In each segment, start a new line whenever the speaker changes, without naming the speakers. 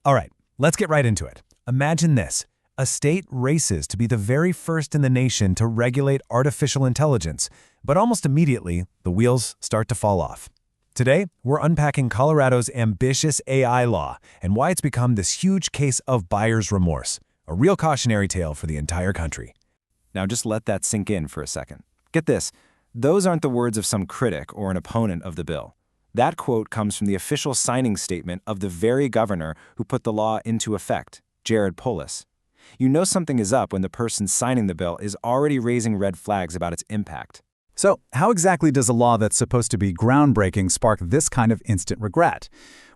All right, let's get right into it. Imagine this. A state races to be the very first in the nation to regulate artificial intelligence, but almost immediately, the wheels start to fall off. Today, we're unpacking Colorado's ambitious AI law and why it's become this huge case of buyer's remorse, a real cautionary tale for the entire country.
Now just let that sink in for a second. Get this, those aren't the words of some critic or an opponent of the bill. That quote comes from the official signing statement of the very governor who put the law into effect, Jared Polis. You know something is up when the person signing the bill is already raising red flags about its impact.
So, how exactly does a law that's supposed to be groundbreaking spark this kind of instant regret?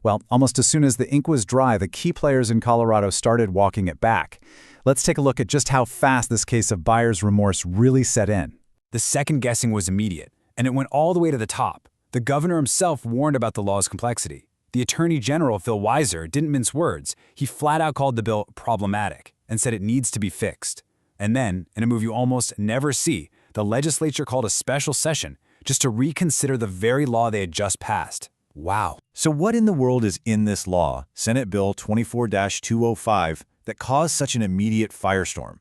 Well, almost as soon as the ink was dry, the key players in Colorado started walking it back. Let's take a look at just how fast this case of buyer's remorse really set in.
The second guessing was immediate, and it went all the way to the top. The governor himself warned about the law's complexity. The Attorney General, Phil Weiser, didn't mince words. He flat out called the bill problematic and said it needs to be fixed. And then, in a move you almost never see, the legislature called a special session just to reconsider the very law they had just passed. Wow.
So what in the world is in this law, Senate Bill 24-205, that caused such an immediate firestorm?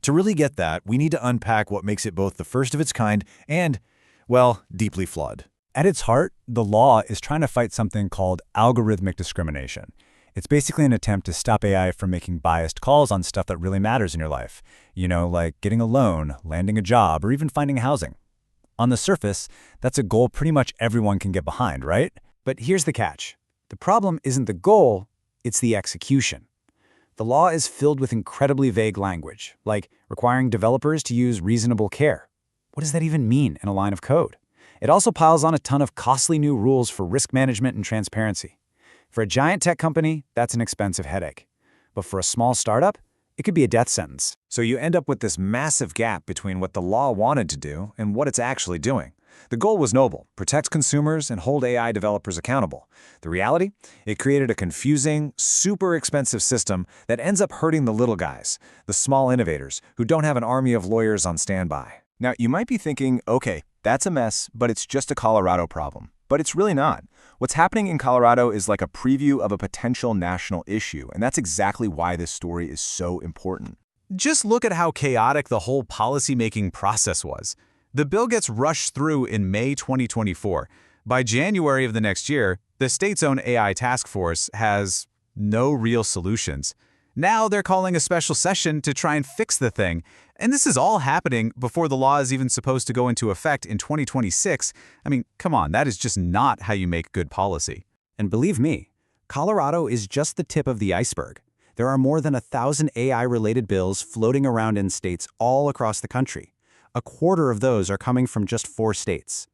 To really get that, we need to unpack what makes it both the first of its kind and, well, deeply flawed.
At its heart, the law is trying to fight something called algorithmic discrimination. It's basically an attempt to stop AI from making biased calls on stuff that really matters in your life. You know, like getting a loan, landing a job, or even finding housing. On the surface, that's a goal pretty much everyone can get behind, right?
But here's the catch. The problem isn't the goal, it's the execution. The law is filled with incredibly vague language, like requiring developers to use reasonable care. What does that even mean in a line of code? It also piles on a ton of costly new rules for risk management and transparency. For a giant tech company, that's an expensive headache. But for a small startup, it could be a death sentence.
So you end up with this massive gap between what the law wanted to do and what it's actually doing. The goal was noble, protect consumers and hold AI developers accountable. The reality? It created a confusing, super expensive system that ends up hurting the little guys, the small innovators, who don't have an army of lawyers on standby. Now, you might be thinking, okay, that's a mess, but it's just a Colorado problem. But it's really not. What's happening in Colorado is like a preview of a potential national issue, and that's exactly why this story is so important.
Just look at how chaotic the whole policymaking process was. The bill gets rushed through in May 2024. By January of the next year, the state's own AI task force has no real solutions. Now they're calling a special session to try and fix the thing. And this is all happening before the law is even supposed to go into effect in 2026. I mean, come on, that is just not how you make good policy.
And believe me, Colorado is just the tip of the iceberg. There are more than 1,000 AI-related bills floating around in states all across the country. A quarter of those are coming from just 4 states.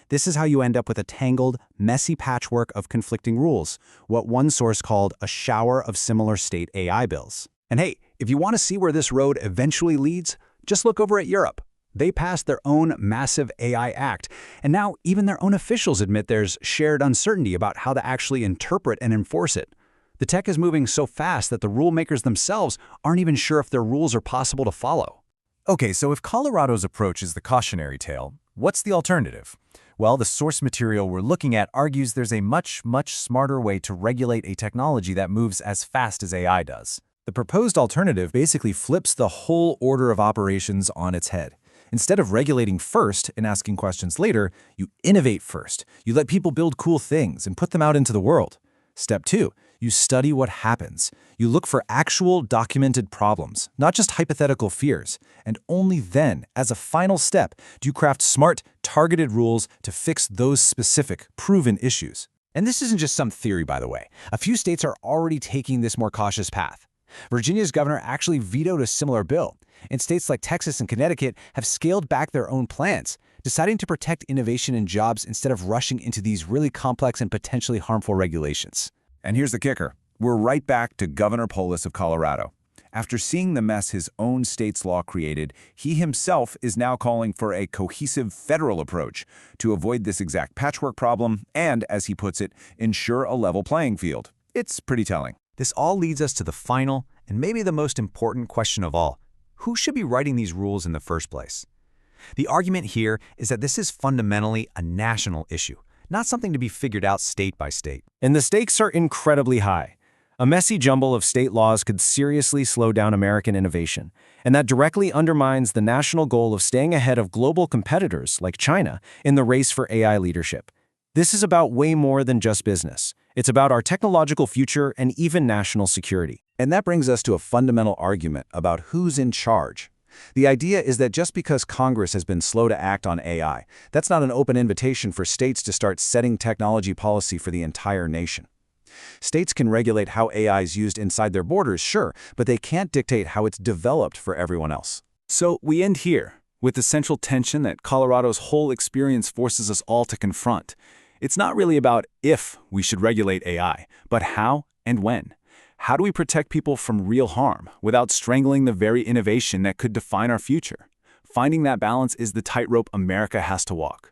This is how you end up with a tangled, messy patchwork of conflicting rules, what one source called a shower of similar state AI bills. And hey, if you want to see where this road eventually leads, just look over at Europe. They passed their own massive AI Act, and now even their own officials admit there's shared uncertainty about how to actually interpret and enforce it. The tech is moving so fast that the rule makers themselves aren't even sure if their rules are possible to follow.
Okay, so if Colorado's approach is the cautionary tale, what's the alternative? Well, the source material we're looking at argues there's a much smarter way to regulate a technology that moves as fast as AI does. The proposed alternative basically flips the whole order of operations on its head. Instead of regulating first and asking questions later, you innovate first. You let people build cool things and put them out into the world. Step 2, you study what happens. You look for actual documented problems, not just hypothetical fears. And only then, as a final step, do you craft smart, targeted rules to fix those specific, proven issues.
And this isn't just some theory, by the way. A few states are already taking this more cautious path. Virginia's governor actually vetoed a similar bill, and states like Texas and Connecticut have scaled back their own plans, deciding to protect innovation and jobs instead of rushing into these really complex and potentially harmful regulations.
And here's the kicker. We're right back to Governor Polis of Colorado. After seeing the mess his own state's law created, he himself is now calling for a cohesive federal approach to avoid this exact patchwork problem and, as he puts it, ensure a level playing field. It's pretty telling.
This all leads us to the final and maybe the most important question of all. Who should be writing these rules in the first place? The argument here is that this is fundamentally a national issue, not something to be figured out state by state.
And the stakes are incredibly high.
A messy jumble of state laws could seriously slow down American innovation, and that directly undermines the national goal of staying ahead of global competitors like China in the race for AI leadership. This is about way more than just business. It's about our technological future and even national security.
And that brings us to a fundamental argument about who's in charge. The idea is that just because Congress has been slow to act on AI, that's not an open invitation for states to start setting technology policy for the entire nation. States can regulate how AI is used inside their borders, sure, but they can't dictate how it's developed for everyone else.
So we end here, with the central tension that Colorado's whole experience forces us all to confront. It's not really about if we should regulate AI, but how and when. How do we protect people from real harm without strangling the very innovation that could define our future? Finding that balance is the tightrope America has to walk.